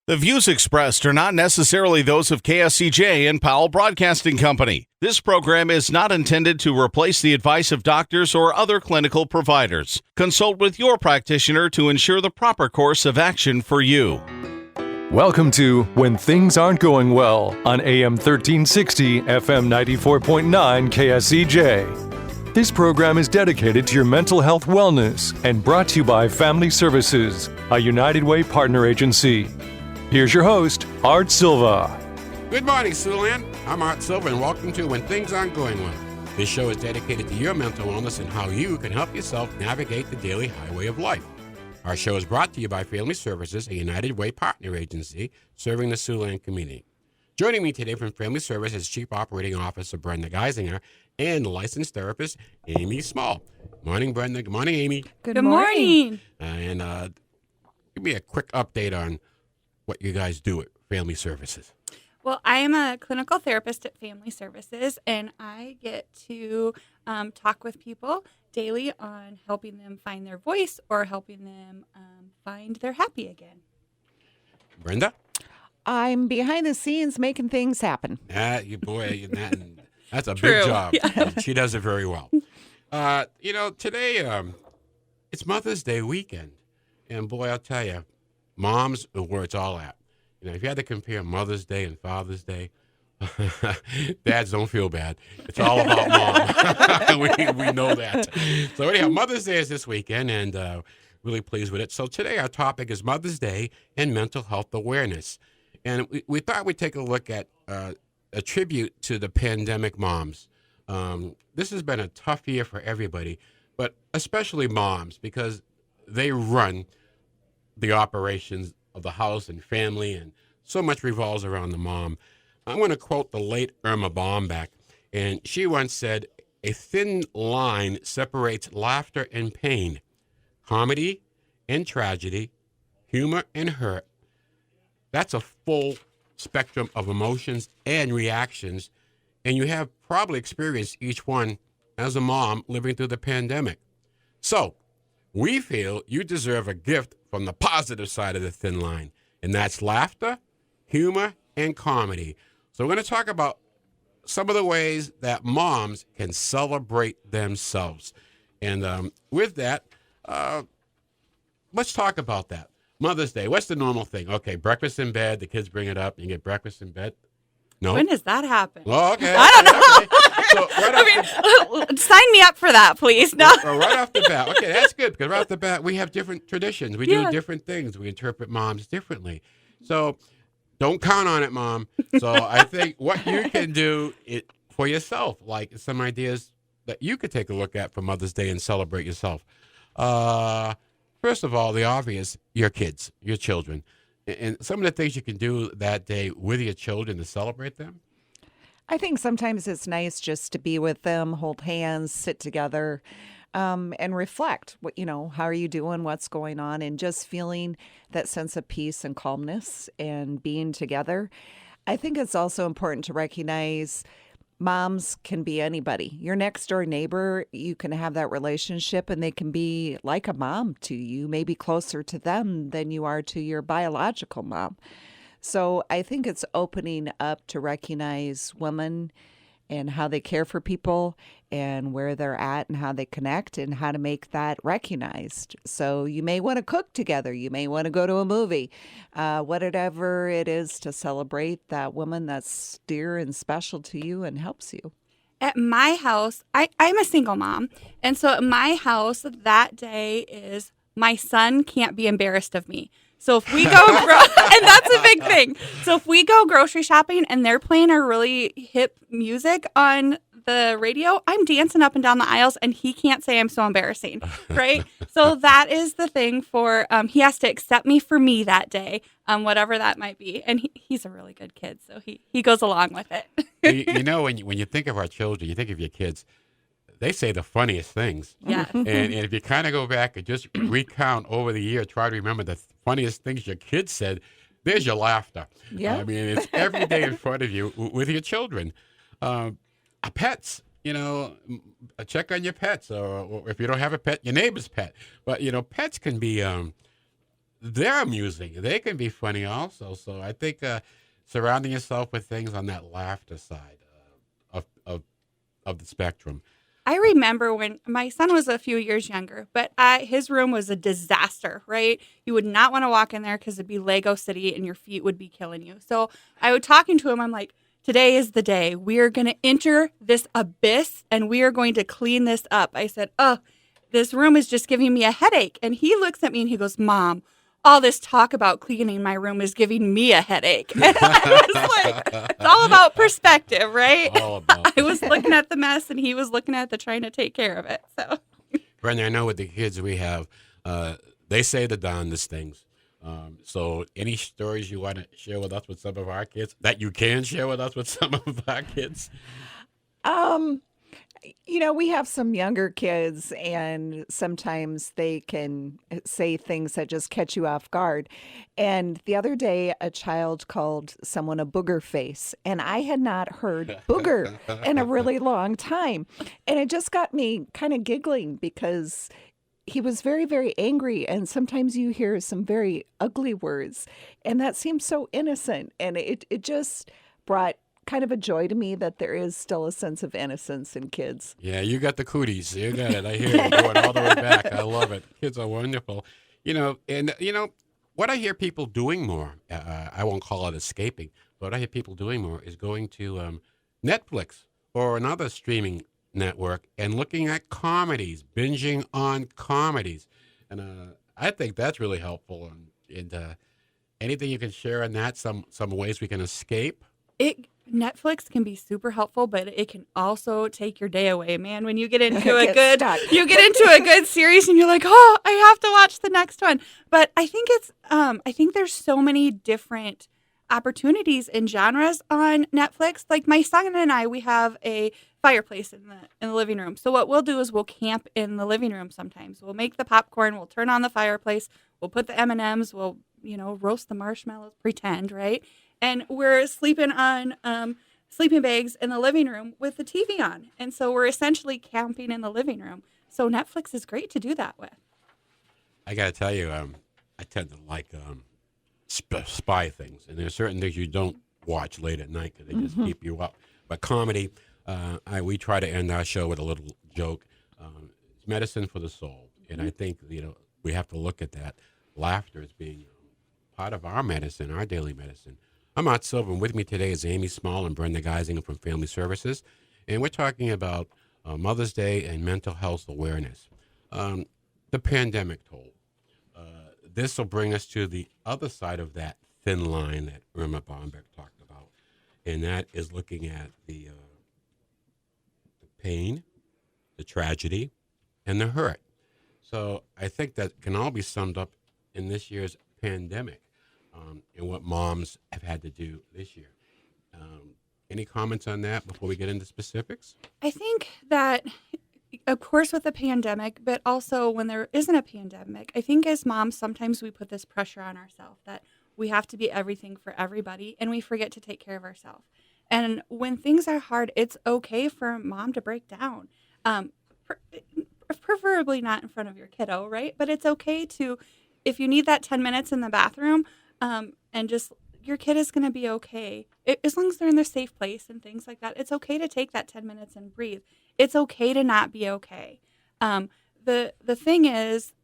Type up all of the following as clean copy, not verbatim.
The views expressed are not necessarily those of KSCJ and Powell Broadcasting Company. This program is not intended to replace the advice of doctors or other clinical providers. Consult with your practitioner to ensure the proper course of action for you. Welcome to When Things Aren't Going Well on AM 1360, FM 94.9 KSCJ. This program is dedicated to your mental health wellness and brought to you by Family Services, a United Way partner agency. Here's your host, Art Silva. Good morning, Siouxland. I'm Art Silva, and welcome to When Things Aren't Going Well. This show is dedicated to your mental wellness and how you can help yourself navigate the daily highway of life. Our show is brought to you by Family Services, a United Way partner agency serving the Siouxland community. Joining me today from Family Services is Chief Operating Officer Brenda Geisinger and licensed therapist Amy Small. Morning, Brenda. Good morning, Amy. Good morning. Give me a quick update on what you guys do at Family Services. Well, I am a clinical therapist at Family Services, and I get to talk with people daily on helping them find their voice or helping them find their happy again. Brenda? I'm behind the scenes making things happen. That's a True. big job. Yeah. She does it very well. Today it's Mother's Day weekend, and boy, I'll tell you, moms are where it's all at. You know, if you had to compare Mother's Day and Father's Day, dads don't feel bad. It's all about mom. we know that. So anyhow, Mother's Day is this weekend, and really pleased with it. So today our topic is Mother's Day and mental health awareness. And we thought we'd take a look at a tribute to the pandemic moms. This has been a tough year for everybody, but especially moms, because they run the operations of the house and family, and so much revolves around the mom. I'm going to quote the late Irma Bombeck, and she once said, "A thin line separates laughter and pain, comedy and tragedy, humor and hurt. That's a full spectrum of emotions and reactions, and you have probably experienced each one as a mom living through the pandemic. So, we feel you deserve a gift from the positive side of the thin line, and that's laughter, humor, and comedy." So we're going to talk about some of the ways that moms can celebrate themselves. And with that, let's talk about that. Mother's Day, what's the normal thing? Okay, breakfast in bed, the kids bring it up, you get breakfast in bed. No? When does that happen? Oh, okay. I don't know. Okay. So Sign me up for that, please. No. right off the bat. Okay, that's good, because right off the bat, we have different traditions. We do different things. We interpret moms differently. So don't count on it, Mom. So I think what you can do for yourself, like some ideas that you could take a look at for Mother's Day and celebrate yourself. First of all, the obvious, your kids, your children. And some of the things you can do that day with your children to celebrate them. I think sometimes it's nice just to be with them, hold hands, sit together, and reflect. How are you doing? What's going on? And just feeling that sense of peace and calmness and being together. I think it's also important to recognize moms can be anybody. Your next door neighbor, you can have that relationship, and they can be like a mom to you, maybe closer to them than you are to your biological mom. So I think it's opening up to recognize women and how they care for people and where they're at and how they connect and how to make that recognized. So you may want to cook together. You may want to go to a movie, whatever it is to celebrate that woman that's dear and special to you and helps you. At my house, I'm a single mom. And so at my house, that day is my son can't be embarrassed of me. So if we go, and that's a big thing. So if we go grocery shopping and they're playing a really hip music on the radio, I'm dancing up and down the aisles, and he can't say I'm so embarrassing, right? So that is the thing for, he has to accept me for me that day, whatever that might be. And he's a really good kid, so he goes along with it. When you think of our children, you think of your kids, they say the funniest things. Yeah. And if you kind of go back and just recount over the year, try to remember the funniest things your kids said, there's your laughter. Yeah. I mean, it's every day in front of you with your children. Pets, check on your pets. Or if you don't have a pet, your neighbor's pet. But, pets can be, they're amusing. They can be funny also. So I think surrounding yourself with things on that laughter side of the spectrum. I remember when my son was a few years younger, but his room was a disaster, right? You would not want to walk in there because it'd be Lego City and your feet would be killing you. So I was talking to him. I'm like, today is the day. We are going to enter this abyss and we are going to clean this up. I said, oh, this room is just giving me a headache. And he looks at me and he goes, Mom, all this talk about cleaning my room is giving me a headache. And I was like, it's all about perspective, right? All about I was looking at the mess and he was looking at the trying to take care of it. So, Brenda, I know with the kids we have, they say the darndest things. So any stories you want to share with us with some of our kids that you can share with us with some of our kids? We have some younger kids, and sometimes they can say things that just catch you off guard. And the other day, a child called someone a booger face, and I had not heard booger in a really long time. And it just got me kind of giggling because he was very, very angry. And sometimes you hear some very ugly words, and that seems so innocent. And it just brought kind of a joy to me that there is still a sense of innocence in kids. Yeah, you got the cooties. You got it. I hear you going all the way back. I love it. Kids are wonderful. What I hear people doing more, I won't call it escaping, but what I hear people doing more is going to Netflix or another streaming network and looking at comedies, binging on comedies. And I think that's really helpful. And anything you can share on that, some ways we can escape? Netflix can be super helpful, but it can also take your day away, man. When you get into you get into a good series and you're like, oh, I have to watch the next one. But I think I think there's so many different opportunities and genres on Netflix. Like my son and I, we have a fireplace in the living room. So what we'll do is we'll camp in the living room sometimes. We'll make the popcorn, we'll turn on the fireplace, we'll put the M&Ms, we'll, roast the marshmallows, pretend, right? And we're sleeping on sleeping bags in the living room with the TV on. And so we're essentially camping in the living room. So Netflix is great to do that with. I got to tell you, I tend to like spy things. And there's certain things you don't watch late at night because they just keep you up. But comedy, we try to end our show with a little joke. It's medicine for the soul. And I think, we have to look at that. Laughter as being part of our medicine, our daily medicine. I'm Art Silva, and with me today is Amy Small and Brenda Geisinger from Family Services, and we're talking about Mother's Day and mental health awareness. The pandemic toll. This will bring us to the other side of that thin line that Irma Bombeck talked about, and that is looking at the pain, the tragedy, and the hurt. So I think that can all be summed up in this year's pandemic. And what moms have had to do this year. Any comments on that before we get into specifics? I think that, of course, with the pandemic, but also when there isn't a pandemic, I think as moms, sometimes we put this pressure on ourselves that we have to be everything for everybody, and we forget to take care of ourselves. And when things are hard, it's okay for mom to break down. Preferably not in front of your kiddo, right? But it's okay to, if you need that 10 minutes in the bathroom, and just your kid is going to be okay. As long as they're in their safe place and things like that, it's okay to take that 10 minutes and breathe. It's okay to not be okay. The thing is,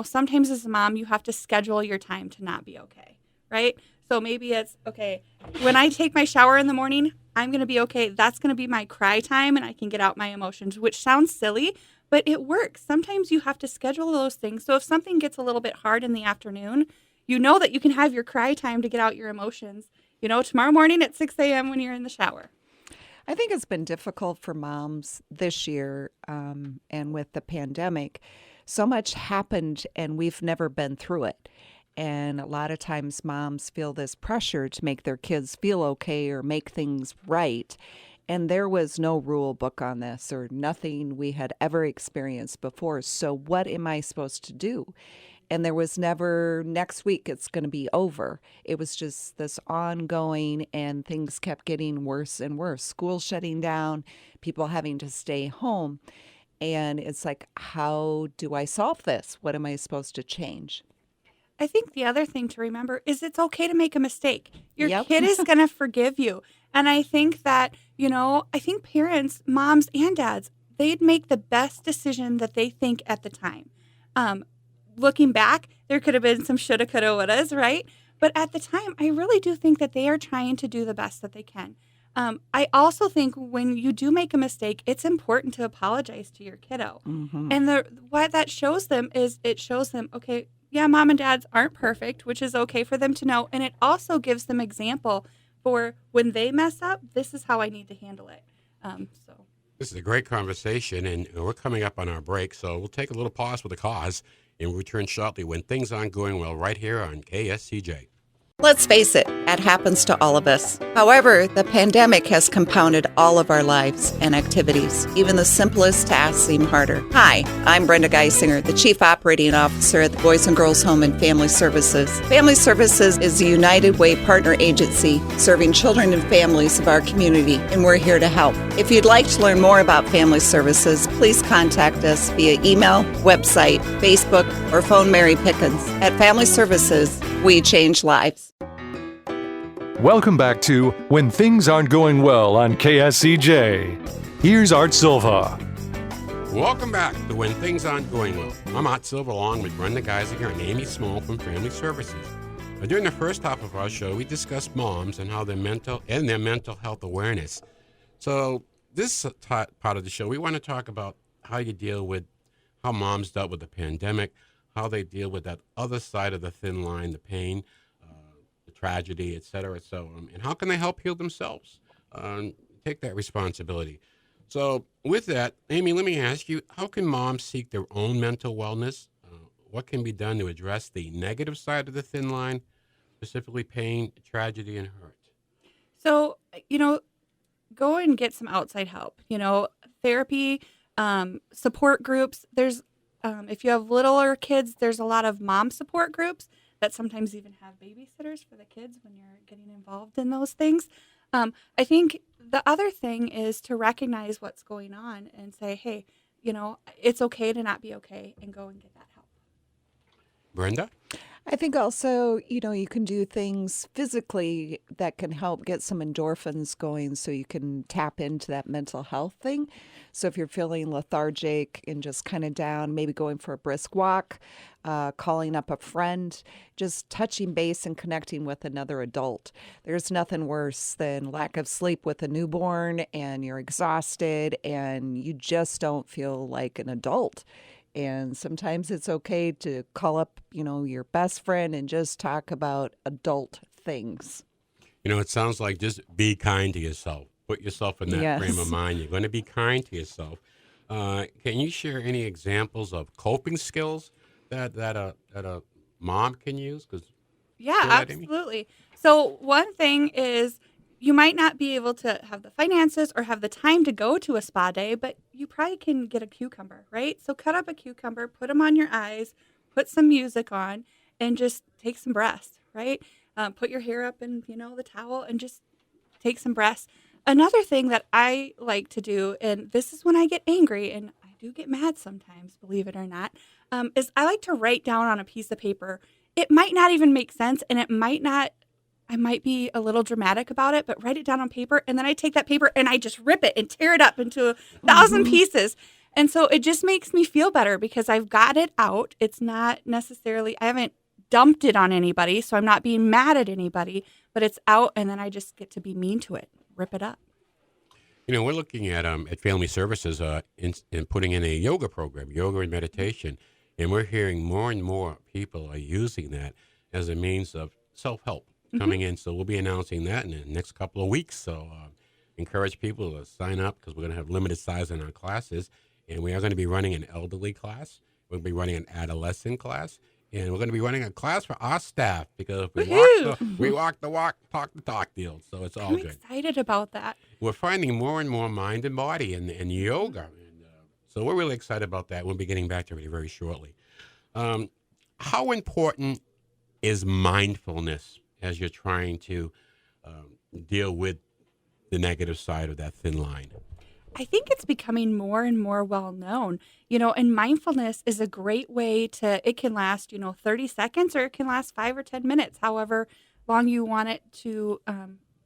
sometimes as a mom, you have to schedule your time to not be okay, right? So maybe it's, okay, when I take my shower in the morning, I'm going to be okay. That's going to be my cry time and I can get out my emotions, which sounds silly, but it works. Sometimes you have to schedule those things. So if something gets a little bit hard in the afternoon, you know that you can have your cry time to get out your emotions, tomorrow morning at 6 a.m. when you're in the shower. I think it's been difficult for moms this year, and with the pandemic, so much happened and we've never been through it. And a lot of times moms feel this pressure to make their kids feel okay or make things right. And there was no rule book on this or nothing we had ever experienced before. So what am I supposed to do? And there was never, next week it's going to be over. It was just this ongoing, and things kept getting worse and worse. School shutting down, people having to stay home. And it's like, how do I solve this? What am I supposed to change? I think the other thing to remember is it's okay to make a mistake. Your Yep. kid is going to forgive you. And I think that, I think parents, moms and dads, they'd make the best decision that they think at the time. Looking back, there could have been some shoulda, coulda, wouldas, right? But at the time, I really do think that they are trying to do the best that they can. I also think when you do make a mistake, it's important to apologize to your kiddo. And what that shows them is it shows them, okay, yeah, mom and dads aren't perfect, which is okay for them to know. And it also gives them example for when they mess up, this is how I need to handle it. This is a great conversation, and we're coming up on our break, so we'll take a little pause for the cause and we'll return shortly when things aren't going well right here on KSCJ. Let's face it, that happens to all of us. However, the pandemic has compounded all of our lives and activities. Even the simplest tasks seem harder. Hi, I'm Brenda Geisinger, the Chief Operating Officer at the Boys and Girls Home and Family Services. Family Services is a United Way partner agency serving children and families of our community, and we're here to help. If you'd like to learn more about Family Services, please contact us via email, website, Facebook, or phone Mary Pickens. At Family Services, we change lives. Welcome back to When Things Aren't Going Well on KSCJ. Here's Art Silva. Welcome back to When Things Aren't Going Well. I'm Art Silva along with Brenda Geisinger and Amy Small from Family Services. During the first half of our show, we discussed moms and how their mental health awareness. So this part of the show, we want to talk about how you deal with how moms dealt with the pandemic, how they deal with that other side of the thin line, the pain, tragedy, et cetera. So, and how can they help heal themselves? Take that responsibility. So with that, Amy, let me ask you, how can moms seek their own mental wellness? What can be done to address the negative side of the thin line, specifically pain, tragedy, and hurt? So, go and get some outside help, therapy, support groups. There's, if you have littler kids, there's a lot of mom support groups that sometimes even have babysitters for the kids when you're getting involved in those things. I think the other thing is to recognize what's going on and say, hey, it's okay to not be okay, and go and get that help. Brenda? I think also, you can do things physically that can help get some endorphins going so you can tap into that mental health thing. So if you're feeling lethargic and just kind of down, maybe going for a brisk walk, calling up a friend, just touching base and connecting with another adult. There's nothing worse than lack of sleep with a newborn and you're exhausted and you just don't feel like an adult. And sometimes it's okay to call up, your best friend and just talk about adult things. It sounds like just be kind to yourself. Put yourself in that frame of mind. You're going to be kind to yourself. Can you share any examples of coping skills that a mom can use? Yeah, absolutely. So one thing is, you might not be able to have the finances or have the time to go to a spa day, but you probably can get a cucumber, right? So cut up a cucumber, put them on your eyes, put some music on, and just take some breaths, right? Put your hair up in, the towel and just take some breaths. Another thing that I like to do, and this is when I get angry, and I do get mad sometimes, believe it or not, is I like to write down on a piece of paper. It might not even make sense, and I might be a little dramatic about it, but write it down on paper, and then I take that paper and I just rip it and tear it up into 1,000 pieces. And so it just makes me feel better because I've got it out. It's not necessarily, I haven't dumped it on anybody, so I'm not being mad at anybody, but it's out, and then I just get to be mean to it, rip it up. We're looking at Family Services in putting in a yoga program, yoga and meditation, and we're hearing more and more people are using that as a means of self-help coming in. So we'll be announcing that in the next couple of weeks. So encourage people to sign up because we're going to have limited size in our classes, and we are going to be running an elderly class. We'll be running an adolescent class, and we're going to be running a class for our staff because we walk the walk, talk the talk deal. So it's all good. I'm excited about that. We're finding more and more mind and body in yoga. And, so we're really excited about that. We'll be getting back to it very shortly. How important is mindfulness as you're trying to deal with the negative side of that thin line? I think it's becoming more and more well known, and mindfulness is a great way it can last, 30 seconds or it can last 5 or 10 minutes, however long you want it to,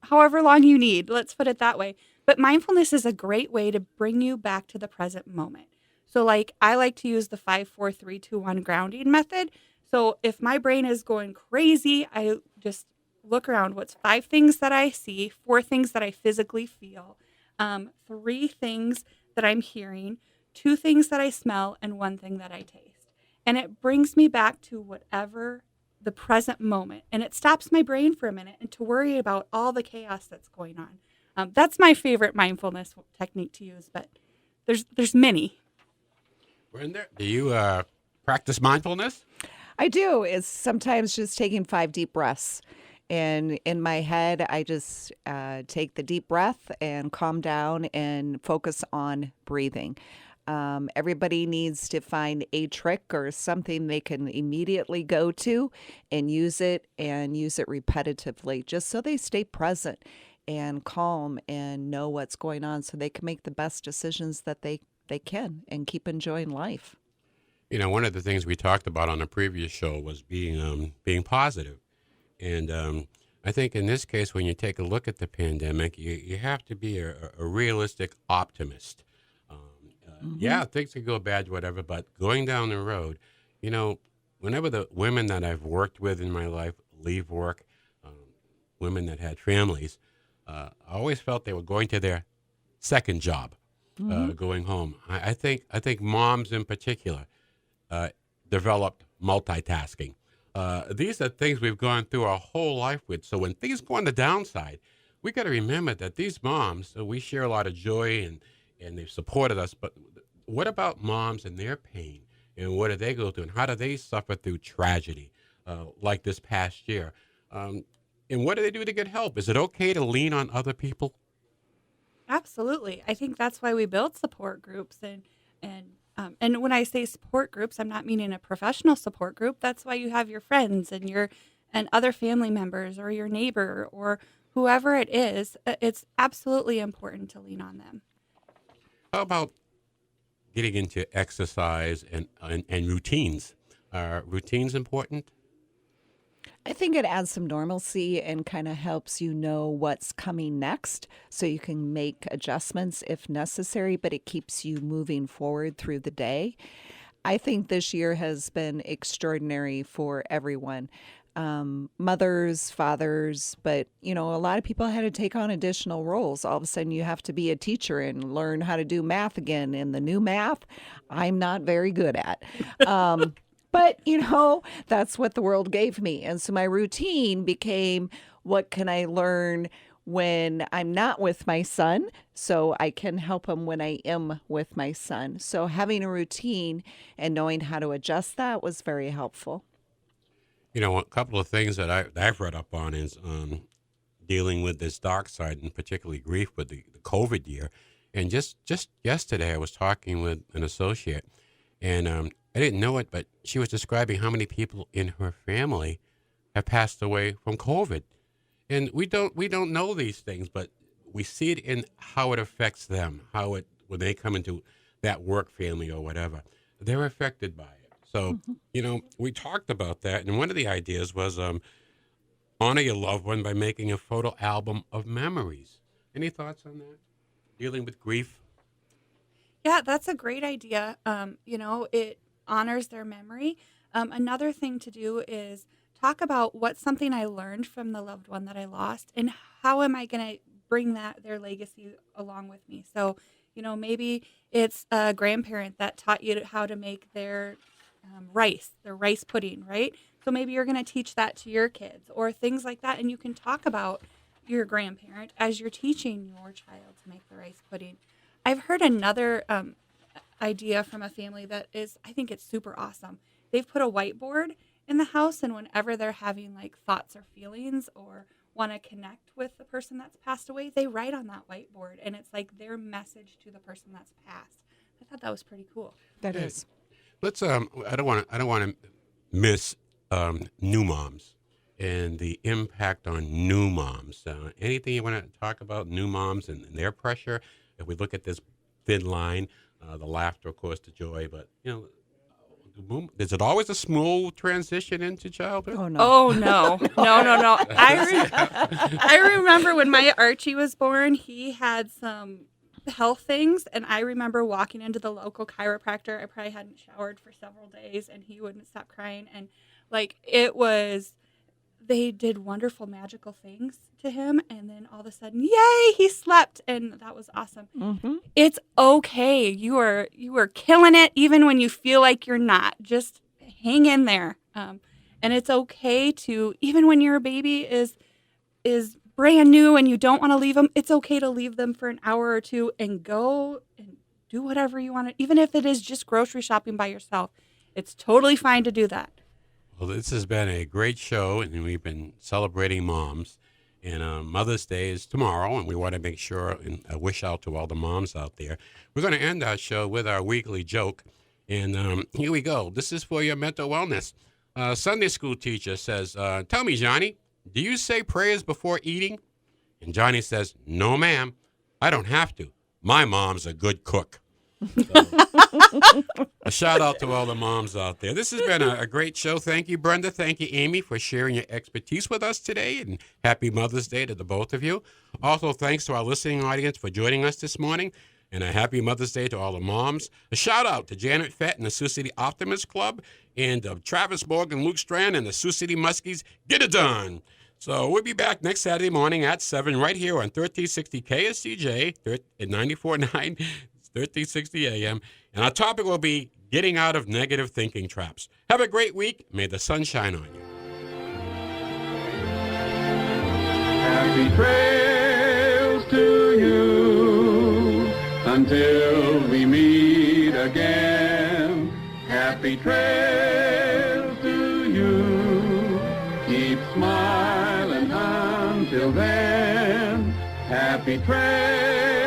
however long you need, let's put it that way. But mindfulness is a great way to bring you back to the present moment. So, like, I like to use the 5, 4, 3, 2, 1 grounding method. So, if my brain is going crazy, I just look around. What's 5 things that I see, 4 things that I physically feel, 3 things that I'm hearing, 2 things that I smell, and 1 thing that I taste. And it brings me back to whatever the present moment. And it stops my brain for a minute and to worry about all the chaos that's going on. That's my favorite mindfulness technique to use, but there's many. Brenda, do you practice mindfulness? I do. It's sometimes just taking 5 deep breaths. And in my head, I just take the deep breath and calm down and focus on breathing. Everybody needs to find a trick or something they can immediately go to and use it repetitively, just so they stay present and calm and know what's going on so they can make the best decisions that they can and keep enjoying life. One of the things we talked about on a previous show was being positive. And I think in this case, when you take a look at the pandemic, you have to be a realistic optimist. Yeah, things can go bad, whatever, but going down the road, whenever the women that I've worked with in my life leave work, women that had families, I always felt they were going to their second job, going home. I think moms in particular developed multitasking. These are things we've gone through our whole life with. So when things go on the downside, we got to remember that these moms, we share a lot of joy and they've supported us. But what about moms and their pain? And what do they go through? And how do they suffer through tragedy like this past year? And what do they do to get help? Is it okay to lean on other people? Absolutely. I think that's why we build support groups. And when I say support groups, I'm not meaning a professional support group. That's why you have your friends and other family members or your neighbor or whoever it is. It's absolutely important to lean on them. How about getting into exercise and routines? Are routines important? I think it adds some normalcy and kind of helps you know what's coming next so you can make adjustments if necessary, but it keeps you moving forward through the day. I think this year has been extraordinary for everyone. Mothers, fathers, but a lot of people had to take on additional roles. All of a sudden you have to be a teacher and learn how to do math again. And the new math, I'm not very good at. But, that's what the world gave me. And so my routine became, what can I learn when I'm not with my son so I can help him when I am with my son. So having a routine and knowing how to adjust that was very helpful. A couple of things that I've read up on is dealing with this dark side, and particularly grief with the COVID year. And just yesterday, I was talking with an associate, and I didn't know it, but she was describing how many people in her family have passed away from COVID. And we don't know these things, but we see it in how it affects them, when they come into that work family or whatever, they're affected by it. So, we talked about that. And one of the ideas was honor your loved one by making a photo album of memories. Any thoughts on that? Dealing with grief? Yeah, that's a great idea. It honors their memory. Another thing to do is talk about what's something I learned from the loved one that I lost and how am I going to bring their legacy along with me. So, maybe it's a grandparent that taught you how to make their rice pudding, right? So maybe you're going to teach that to your kids or things like that. And you can talk about your grandparent as you're teaching your child to make the rice pudding. I've heard another idea from a family that I think it's super awesome. They've put a whiteboard in the house, and whenever they're having like thoughts or feelings or want to connect with the person that's passed away, they write on that whiteboard, and it's like their message to the person that's passed. I thought that was pretty cool. That is. Let's. I don't want to miss new moms and the impact on new moms. Anything you want to talk about new moms and their pressure? if we look at this thin line, the laughter, of course, the joy, but, is it always a smooth transition into childhood? Oh, no. Oh no, no. I remember when my Archie was born, he had some health things, and I remember walking into the local chiropractor. I probably hadn't showered for several days, and he wouldn't stop crying. And they did wonderful magical things to him, and then all of a sudden, yay, he slept, and that was awesome. Mm-hmm. It's okay. You are killing it, even when you feel like you're not. Just hang in there. And it's okay to, even when your baby is brand new and you don't want to leave them, it's okay to leave them for an hour or two and go and do whatever you want to, even if it is just grocery shopping by yourself. It's totally fine to do that. Well, this has been a great show, and we've been celebrating moms. And Mother's Day is tomorrow, and we want to make sure and wish out to all the moms out there. We're going to end our show with our weekly joke. And here we go. This is for your mental wellness. Sunday school teacher says, tell me, Johnny, do you say prayers before eating? And Johnny says, no, ma'am. I don't have to. My mom's a good cook. So, a shout out to all the moms out there. This has been a great show. Thank you, Brenda. Thank you, Amy, for sharing your expertise with us today. And happy Mother's Day to the both of you. Also, thanks to our listening audience for joining us this morning. And a happy Mother's Day to all the moms. A shout out to Janet Fett and the Sioux City Optimist Club, and Travis Morgan, Luke Strand, and the Sioux City Muskies. Get it done. So we'll be back next Saturday morning at 7 right here on 1360 KSCJ at 94.9, 1360 AM. And our topic will be getting out of negative thinking traps. Have a great week. May the sun shine on you. Happy trails to you until we meet again. Happy trails to you. Keep smiling until then. Happy trails.